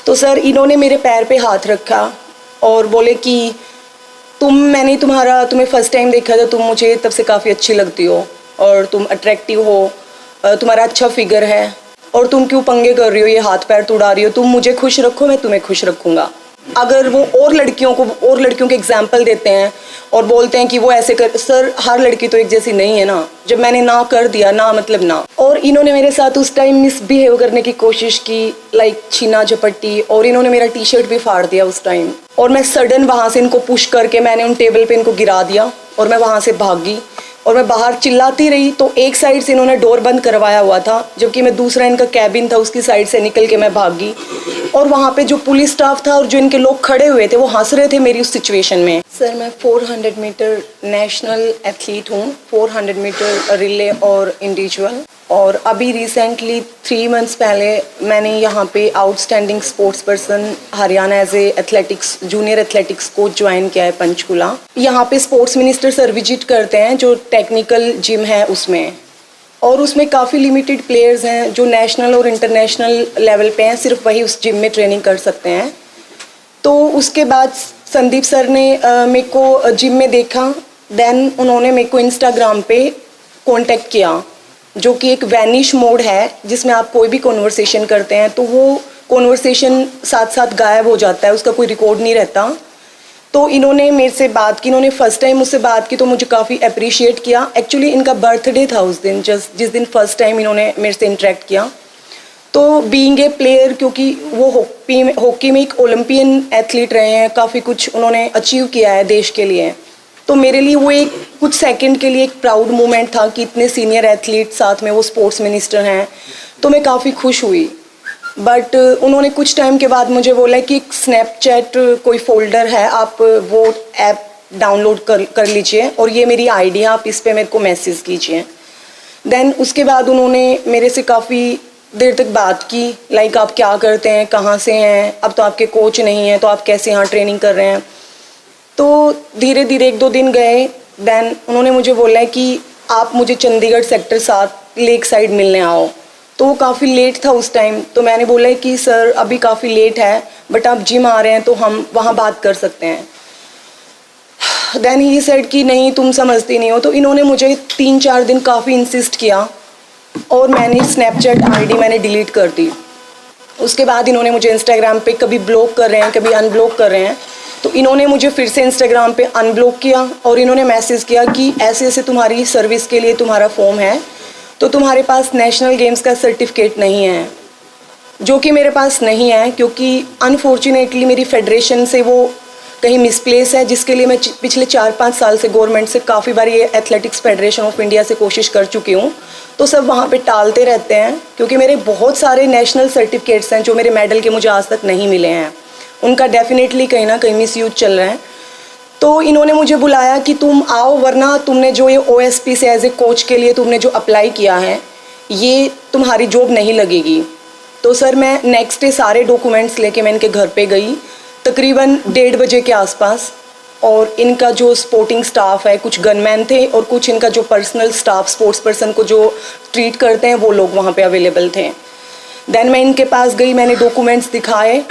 तो सर इन्होंने मेरे पैर पे हाथ रखा और बोले कि मैंने तुम्हें फ़र्स्ट टाइम देखा था, तुम मुझे तब से काफ़ी अच्छी लगती हो और तुम अट्रैक्टिव हो, तुम्हारा अच्छा फिगर है और तुम क्यों पंगे कर रही हो, ये हाथ पैर तुड़ा रही हो, तुम मुझे खुश रखो, मैं तुम्हें खुश रखूँगा। अगर वो और लड़कियों के एग्जाम्पल देते हैं और बोलते हैं कि वो ऐसे कर, सर हर लड़की तो एक जैसी नहीं है ना। जब मैंने ना कर दिया, ना मतलब ना। और इन्होंने मेरे साथ उस टाइम मिसबिहेव करने की कोशिश की, लाइक छीना झपट्टी, और इन्होंने मेरा टी शर्ट भी फाड़ दिया उस टाइम। और मैं सडन वहाँ से इनको पुश करके मैंने उन टेबल पे इनको गिरा दिया और मैं वहाँ से भागी और मैं बाहर चिल्लाती रही। तो एक साइड से इन्होंने डोर बंद करवाया हुआ था, जबकि मैं दूसरा इनका कैबिन था उसकी साइड से निकल के मैं भागी। और वहाँ पे जो पुलिस स्टाफ था और जो इनके लोग खड़े हुए थे वो हंस रहे थे मेरी उस सिचुएशन में। सर मैं 400 मीटर नेशनल एथलीट हूँ, 400 मीटर रिले और इंडिविजुअल। और अभी रिसेंटली 3 मंथ्स पहले मैंने यहाँ पे outstanding sports person Haryana as a athletics junior athletics coach join किया है पंचकुला। यहाँ पे स्पोर्ट्स मिनिस्टर सर विजिट करते हैं जो टेक्निकल जिम है उसमें, और उसमें काफ़ी लिमिटेड प्लेयर्स हैं जो नेशनल और इंटरनेशनल लेवल पे हैं, सिर्फ वही उस जिम में ट्रेनिंग कर सकते हैं। तो उसके बाद संदीप सर ने मेरे को जिम में देखा, देन उन्होंने मेरे को इंस्टाग्राम पे कांटेक्ट किया, जो कि एक वैनिश मोड है जिसमें आप कोई भी कॉन्वर्सेशन करते हैं तो वो कॉन्वर्सेशन साथ साथ गायब हो जाता है, उसका कोई रिकॉर्ड नहीं रहता। तो इन्होंने मेरे से बात की, इन्होंने फर्स्ट टाइम मुझसे बात की तो मुझे काफ़ी अप्रिशिएट किया। एक्चुअली इनका बर्थडे था उस दिन, जिस दिन फर्स्ट टाइम इन्होंने मेरे से इंटरेक्ट किया। तो बीइंग ए प्लेयर, क्योंकि वो हॉकी में एक ओलंपियन एथलीट रहे हैं, काफ़ी कुछ उन्होंने अचीव किया है देश के लिए, तो मेरे लिए वो एक कुछ सेकंड के लिए एक प्राउड मोमेंट था कि इतने सीनियर एथलीट साथ में वो स्पोर्ट्स मिनिस्टर हैं, तो मैं काफ़ी खुश हुई। बट उन्होंने कुछ टाइम के बाद मुझे बोला कि स्नैपचैट कोई फोल्डर है, आप वो ऐप डाउनलोड कर लीजिए और ये मेरी आईडी है, आप इस पर मेरे को मैसेज कीजिए। देन उसके बाद उन्होंने मेरे से काफ़ी देर तक बात की, लाइक आप क्या करते हैं, कहाँ से हैं, अब तो आपके कोच नहीं हैं तो आप कैसे यहाँ ट्रेनिंग कर रहे हैं। तो धीरे धीरे 1-2 दिन गए, देन उन्होंने मुझे बोला कि आप मुझे चंडीगढ़ सेक्टर 7 लेक साइड मिलने आओ। तो वो काफ़ी लेट था उस टाइम, तो मैंने बोला कि सर अभी काफ़ी लेट है, बट आप जिम आ रहे हैं तो हम वहाँ बात कर सकते हैं। देन ही सेड कि नहीं तुम समझती नहीं हो। तो इन्होंने मुझे 3-4 दिन काफ़ी इंसिस्ट किया और मैंने स्नैपचैट आईडी मैंने डिलीट कर दी। उसके बाद इन्होंने मुझे इंस्टाग्राम पे कभी ब्लॉक कर रहे हैं, कभी अनब्लॉक कर रहे हैं। तो इन्होंने मुझे फिर से इंस्टाग्राम पे अनब्लॉक किया और इन्होंने मैसेज किया कि ऐसे ऐसे तुम्हारी सर्विस के लिए तुम्हारा फॉर्म है, तो तुम्हारे पास नेशनल गेम्स का सर्टिफिकेट नहीं है, जो कि मेरे पास नहीं है, क्योंकि अनफॉर्चुनेटली मेरी फेडरेशन से वो कहीं मिसप्लेस है, जिसके लिए मैं पिछले 4-5 साल से गवर्नमेंट से काफ़ी बार ये एथलेटिक्स फेडरेशन ऑफ इंडिया से कोशिश कर चुकी हूँ, तो सब वहाँ पे टालते रहते हैं, क्योंकि मेरे बहुत सारे नेशनल सर्टिफिकेट्स हैं जो मेरे मेडल के मुझे आज तक नहीं मिले हैं, उनका डेफिनेटली कहीं ना कहीं मिसयूज चल रहा है। तो इन्होंने मुझे बुलाया कि तुम आओ, वरना तुमने जो ये OSP से एज ए कोच के लिए तुमने जो अप्लाई किया है ये तुम्हारी जॉब नहीं लगेगी। तो सर मैं नेक्स्ट डे सारे डॉक्यूमेंट्स लेके मैं इनके घर पे गई, तकरीबन 1:30 बजे के आसपास, और इनका जो स्पोर्टिंग स्टाफ है, कुछ गनमैन थे और कुछ इनका जो पर्सनल स्टाफ स्पोर्ट्स पर्सन को जो ट्रीट करते हैं वो लोग वहाँ पे अवेलेबल थे। देन मैं इनके पास गई, मैंने डॉक्यूमेंट्स दिखाए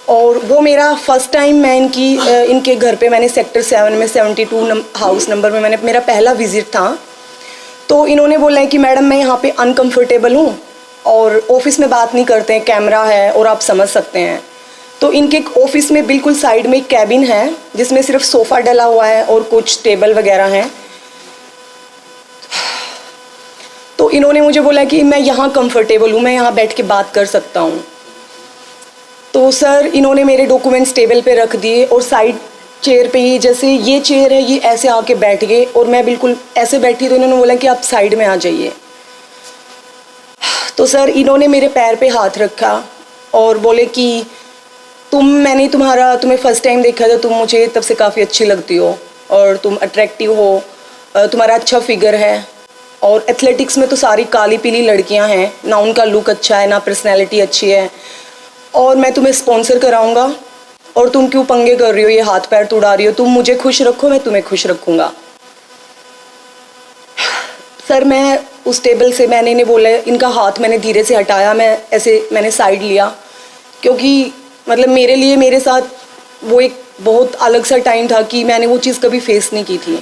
और वो मेरा फर्स्ट टाइम मैं इनके घर पे मैंने सेक्टर 7 में 72 हाउस नंबर में मैंने मेरा पहला विजिट था। तो इन्होंने बोला है कि मैडम मैं यहाँ पे अनकंफर्टेबल हूँ और ऑफिस में बात नहीं करते हैं, कैमरा है और आप समझ सकते हैं। तो इनके ऑफिस में बिल्कुल साइड में एक कैबिन है जिसमें सिर्फ सोफ़ा डला हुआ है और कुछ टेबल वगैरह हैं। तो इन्होंने मुझे बोला कि मैं यहाँ कंफर्टेबल हूँ, मैं यहाँ बैठ के बात कर सकता हूँ। तो सर इन्होंने मेरे डॉक्यूमेंट्स टेबल पे रख दिए और साइड चेयर पे ही, जैसे ये चेयर है, ये ऐसे आके बैठ गए और मैं बिल्कुल ऐसे बैठी, तो इन्होंने बोला कि आप साइड में आ जाइए। तो सर इन्होंने मेरे पैर पे हाथ रखा और बोले कि मैंने तुम्हें फ़र्स्ट टाइम देखा था, तुम मुझे तब से काफ़ी अच्छी लगती हो और तुम अट्रैक्टिव हो, तुम्हारा अच्छा फिगर है, और एथलेटिक्स में तो सारी काली पीली लड़कियां हैं ना, उनका लुक अच्छा है ना पर्सनैलिटी अच्छी है, और मैं तुम्हें स्पॉन्सर कराऊंगा और तुम क्यों पंगे कर रही हो, ये हाथ पैर तुड़ा रही हो, तुम मुझे खुश रखो, मैं तुम्हें खुश रखूँगा। सर मैं उस टेबल से मैंने बोला, इनका हाथ मैंने धीरे से हटाया, मैंने साइड लिया, क्योंकि मतलब मेरे लिए, मेरे साथ वो एक बहुत अलग सा टाइम था कि मैंने वो चीज़ कभी फेस नहीं की थी।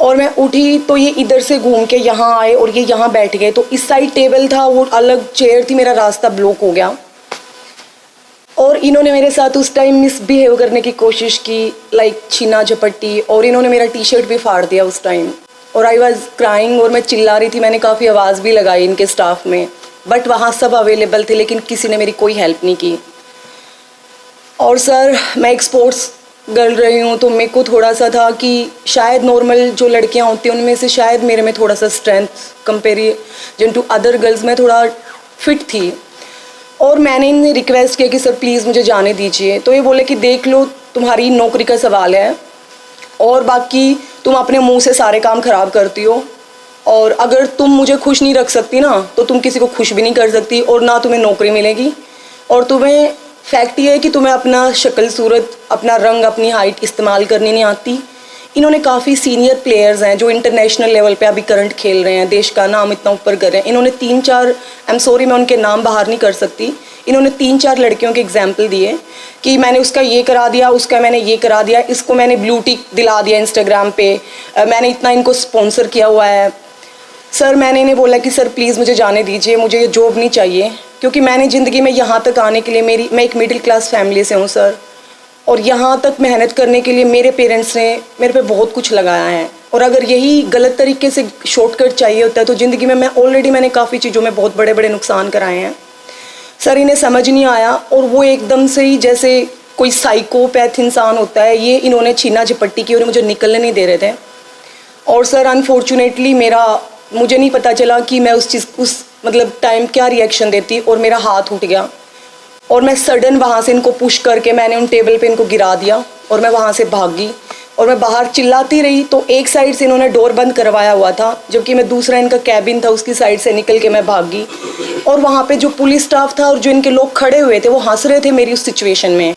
और मैं उठी तो ये इधर से घूम के यहाँ आए और ये यहाँ बैठ गए, तो इस साइड टेबल था, वो अलग चेयर थी, मेरा रास्ता ब्लॉक हो गया। और इन्होंने मेरे साथ उस टाइम मिसबिहेव करने की कोशिश की, लाइक छीना झपट्टी, और इन्होंने मेरा टी शर्ट भी फाड़ दिया उस टाइम। और आई वॉज क्राइंग और मैं चिल्ला रही थी, मैंने काफ़ी आवाज़ भी लगाई इनके स्टाफ में, बट वहाँ सब अवेलेबल थे, लेकिन किसी ने मेरी कोई हेल्प नहीं की। और सर मैं एक स्पोर्ट्स गर्ल रही हूँ, तो मेरे को थोड़ा सा था कि शायद नॉर्मल जो लड़कियाँ होती हैं उनमें से शायद मेरे में थोड़ा सा strength comparison to other girls में थोड़ा फिट थी। और मैंने इन्हें रिक्वेस्ट किया कि सर प्लीज़ मुझे जाने दीजिए, तो ये बोले कि देख लो तुम्हारी नौकरी का सवाल है और बाकी तुम अपने मुंह से सारे काम ख़राब करती हो, और अगर तुम मुझे खुश नहीं रख सकती ना तो तुम किसी को खुश भी नहीं कर सकती, और ना तुम्हें नौकरी मिलेगी। और तुम्हें फैक्ट ये है कि तुम्हें अपना शक्ल सूरत, अपना रंग, अपनी हाइट इस्तेमाल करनी नहीं आती। इन्होंने काफ़ी सीनियर प्लेयर्स हैं जो इंटरनेशनल लेवल पे अभी करंट खेल रहे हैं, देश का नाम इतना ऊपर कर रहे हैं। इन्होंने 3-4, आई एम सॉरी मैं उनके नाम बाहर नहीं कर सकती, इन्होंने 3-4 लड़कियों के एग्जाम्पल दिए कि मैंने उसका ये करा दिया, उसका मैंने ये करा दिया, इसको मैंने ब्लू टिक दिला दिया इंस्टाग्राम पे, मैंने इतना इनको स्पॉन्सर किया हुआ है। सर मैंने इन्हें बोला कि सर प्लीज़ मुझे जाने दीजिए, मुझे ये जॉब नहीं चाहिए, क्योंकि मैंने ज़िंदगी में यहाँ तक आने के लिए मैं एक मिडिल क्लास फैमिली से हूँ सर, और यहाँ तक मेहनत करने के लिए मेरे पेरेंट्स ने मेरे पे बहुत कुछ लगाया है। और अगर यही गलत तरीके से शॉर्टकट चाहिए होता है तो ज़िंदगी में मैंने काफ़ी चीज़ों में बहुत बड़े बड़े नुकसान कराए हैं। सर इन्हें समझ नहीं आया, और वो एकदम से ही जैसे कोई साइकोपैथ इंसान होता है, ये इन्होंने छीना झपट्टी की और मुझे निकलने नहीं दे रहे थे। और सर अनफॉर्चुनेटली मुझे नहीं पता चला कि मैं उस मतलब टाइम क्या रिएक्शन देती, और मेरा हाथ उठ गया और मैं सडन वहाँ से इनको पुश करके मैंने उन टेबल पे इनको गिरा दिया और मैं वहाँ से भाग गई। और मैं बाहर चिल्लाती रही, तो एक साइड से इन्होंने डोर बंद करवाया हुआ था, जबकि मैं दूसरा इनका कैबिन था उसकी साइड से निकल के मैं भाग गई। और वहाँ पे जो पुलिस स्टाफ था और जो इनके लोग खड़े हुए थे वो हंस रहे थे मेरी उस सिचुएशन में।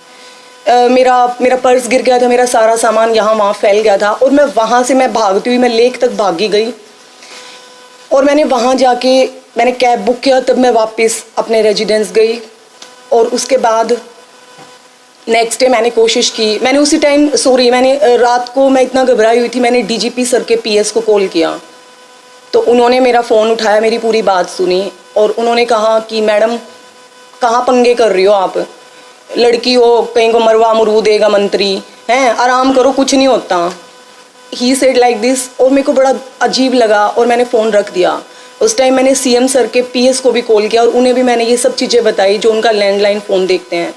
मेरा पर्स गिर गया था, मेरा सारा सामान यहाँ वहाँ फैल गया था, और मैं वहाँ से मैं भागती हुई मैं लेक तक भागी गई। और मैंने वहाँ जाके मैंने कैब बुक किया, तब मैं वापस अपने रेजिडेंस गई। और उसके बाद नेक्स्ट डे मैंने कोशिश की, मैंने उसी टाइम मैंने रात को मैं इतना घबराई हुई थी, मैंने डीजीपी सर के पीएस को कॉल किया, तो उन्होंने मेरा फ़ोन उठाया, मेरी पूरी बात सुनी, और उन्होंने कहा कि मैडम कहाँ पंगे कर रही हो आप, लड़की हो, कहीं को मरवा मरू देगा मंत्री हैं, आराम करो कुछ नहीं होता। ही सेड लाइक दिस, और मेरे को बड़ा अजीब लगा और मैंने फ़ोन रख दिया। उस टाइम मैंने सीएम सर के पीएस को भी कॉल किया और उन्हें भी मैंने ये सब चीज़ें बताई जो उनका लैंडलाइन फ़ोन देखते हैं,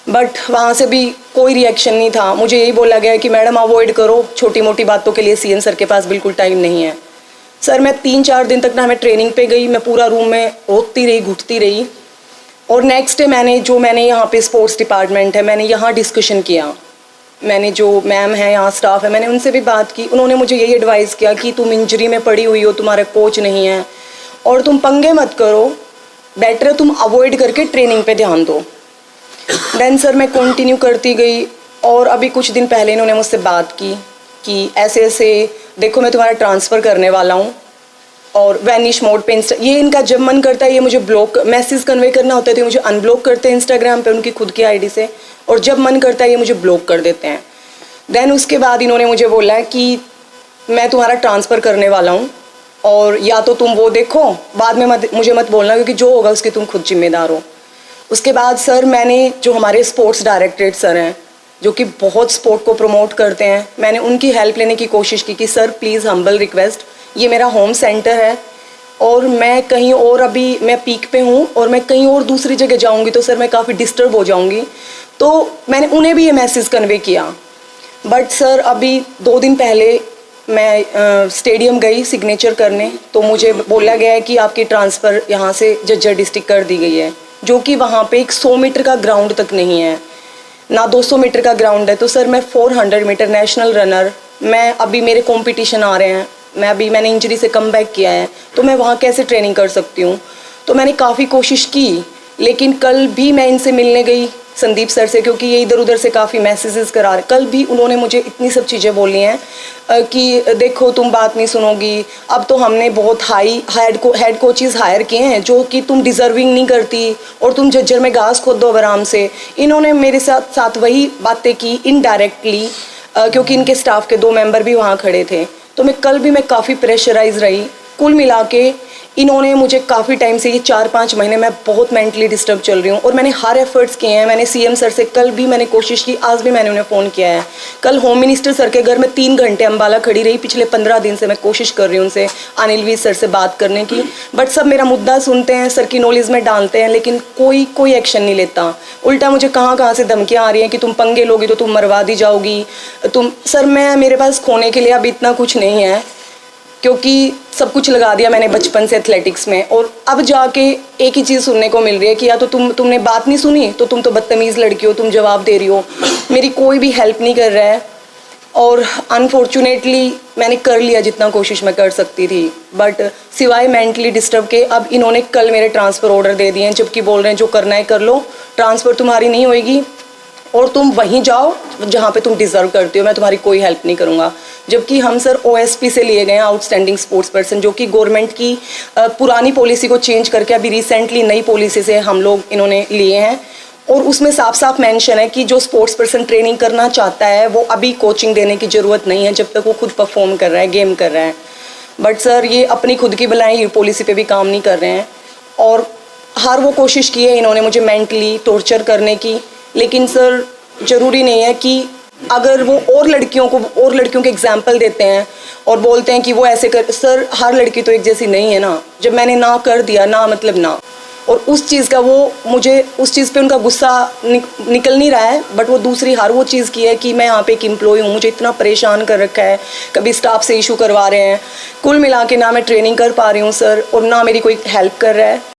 बट वहाँ से भी कोई रिएक्शन नहीं था। मुझे यही बोला गया कि मैडम अवॉइड करो, छोटी मोटी बातों के लिए सीएम सर के पास बिल्कुल टाइम नहीं है। सर मैं 3-4 दिन तक ना मैं ट्रेनिंग पे गई, मैं पूरा रूम में रोती रही, घुटती रही। और नेक्स्ट डे मैंने यहाँ पे स्पोर्ट्स डिपार्टमेंट है, मैंने यहाँ डिस्कशन किया, मैंने जो मैम है यहाँ स्टाफ है, मैंने उनसे भी बात की। उन्होंने मुझे यही एडवाइस किया कि तुम इंजरी में पड़ी हुई हो, तुम्हारे कोच नहीं है और तुम पंगे मत करो, बेटर है तुम अवॉइड करके ट्रेनिंग पे ध्यान दो। देन सर मैं कंटिन्यू करती गई, और अभी कुछ दिन पहले इन्होंने मुझसे बात की कि ऐसे ऐसे देखो मैं तुम्हारा ट्रांसफ़र करने वाला हूँ, और वैनिश मोड पे ये इनका जब मन करता है ये मुझे ब्लॉक मैसेज कन्वे करना होता है तो ये मुझे अनब्लॉक करते हैं इंस्टाग्राम पे उनकी खुद की आईडी से, और जब मन करता है ये मुझे ब्लॉक कर देते हैं। देन उसके बाद इन्होंने मुझे बोला कि मैं तुम्हारा ट्रांसफ़र करने वाला हूँ, और या तो तुम वो देखो, बाद में मुझे मत बोलना, क्योंकि जो होगा उसकी तुम खुद जिम्मेदार हो। उसके बाद सर मैंने जो हमारे स्पोर्ट्स डायरेक्टरेट सर हैं जो कि बहुत स्पोर्ट को प्रमोट करते हैं, मैंने उनकी हेल्प लेने की कोशिश की कि सर प्लीज़ हम्बल रिक्वेस्ट, ये मेरा होम सेंटर है और मैं कहीं और अभी मैं पीक पे हूँ और मैं कहीं और दूसरी जगह जाऊँगी तो सर मैं काफ़ी डिस्टर्ब हो जाऊँगी। तो मैंने उन्हें भी ये मैसेज कन्वे किया। बट सर अभी 2 दिन पहले मैं स्टेडियम गई सिग्नेचर करने, तो मुझे बोला गया है कि आपकी ट्रांसफ़र यहाँ से झज्जर डिस्ट्रिक्ट कर दी गई है, जो कि वहाँ पे एक 100 मीटर का ग्राउंड तक नहीं है, ना 200 मीटर का ग्राउंड है। तो सर मैं 400 मीटर नेशनल रनर, मैं अभी मेरे कंपटीशन आ रहे हैं, मैंने इंजरी से कम बैक किया है, तो मैं वहाँ कैसे ट्रेनिंग कर सकती हूँ। तो मैंने काफ़ी कोशिश की, लेकिन कल भी मैं इनसे मिलने गई संदीप सर से, क्योंकि ये इधर उधर से काफ़ी मैसेजेस करा रहे। कल भी उन्होंने मुझे इतनी सब चीज़ें बोली हैं कि देखो तुम बात नहीं सुनोगी, अब तो हमने बहुत हाई हेड कोचेस हायर किए हैं जो कि तुम डिज़र्विंग नहीं करती, और तुम झज्जर में घास खोद दो आराम से। इन्होंने मेरे साथ वही बातें की इनडायरेक्टली, क्योंकि इनके स्टाफ के 2 मेंबर भी वहाँ खड़े थे। तो मैं काफ़ी प्रेशराइज रही। कुल मिला के इन्होंने मुझे काफ़ी टाइम से, ये 4-5 महीने मैं बहुत मेंटली डिस्टर्ब चल रही हूँ, और मैंने हर एफर्ट्स किए हैं। मैंने सीएम सर से कल भी मैंने कोशिश की, आज भी मैंने उन्हें फ़ोन किया है। कल होम मिनिस्टर सर के घर में 3 घंटे अम्बाला खड़ी रही। पिछले 15 दिन से मैं कोशिश कर रही हूँ उनसे, अनिल वीर सर से बात करने की, बट सब मेरा मुद्दा सुनते हैं, सर की नॉलेज में डालते हैं, लेकिन कोई एक्शन नहीं लेता। उल्टा मुझे कहाँ से धमकियाँ आ रही हैं कि तुम पंगे लोगी तो तुम मरवा दी जाओगी। सर मेरे पास खोने के लिए अब इतना कुछ नहीं है, क्योंकि सब कुछ लगा दिया मैंने बचपन से एथलेटिक्स में, और अब जाके एक ही चीज़ सुनने को मिल रही है कि या तो तुमने बात नहीं सुनी, तो तुम तो बदतमीज़ लड़की हो, तुम जवाब दे रही हो। मेरी कोई भी हेल्प नहीं कर रहा है, और अनफॉर्चुनेटली मैंने कर लिया जितना कोशिश मैं कर सकती थी, बट सिवाय मेंटली डिस्टर्ब के अब इन्होंने कल मेरे ट्रांसफ़र ऑर्डर दे दिए हैं, जबकि बोल रहे हैं जो करना है कर लो, ट्रांसफ़र तुम्हारी नहीं होएगी और तुम वहीं जाओ जहाँ पे तुम डिज़र्व करते हो, मैं तुम्हारी कोई हेल्प नहीं करूँगा। जबकि हम सर ओएसपी से लिए गए हैं, आउटस्टैंडिंग स्पोर्ट्स पर्सन, जो कि गवर्नमेंट की पुरानी पॉलिसी को चेंज करके अभी रिसेंटली नई पॉलिसी से हम लोग इन्होंने लिए हैं, और उसमें साफ साफ मेंशन है कि जो स्पोर्ट्स पर्सन ट्रेनिंग करना चाहता है वो अभी कोचिंग देने की ज़रूरत नहीं है जब तक वो खुद परफॉर्म कर रहा है, गेम कर रहा है। बट सर ये अपनी खुद की भलाई ये पॉलिसी पे भी काम नहीं कर रहे हैं, और हर वो कोशिश की है इन्होंने मुझे मेंटली टॉर्चर करने की। लेकिन सर ज़रूरी नहीं है कि अगर वो और लड़कियों के एग्जाम्पल देते हैं और बोलते हैं कि वो ऐसे कर, सर हर लड़की तो एक जैसी नहीं है ना। जब मैंने ना कर दिया, ना मतलब ना, और उस चीज़ का वो मुझे उस चीज़ पे उनका गुस्सा निकल नहीं रहा है, बट वो दूसरी हर वो चीज़ की है कि मैं यहाँ पे एक एम्प्लॉय हूँ, मुझे इतना परेशान कर रखा है, कभी स्टाफ से इशू करवा रहे हैं। कुल मिला के ना मैं ट्रेनिंग कर पा रही हूँ सर, और ना मेरी कोई हेल्प कर रहा है।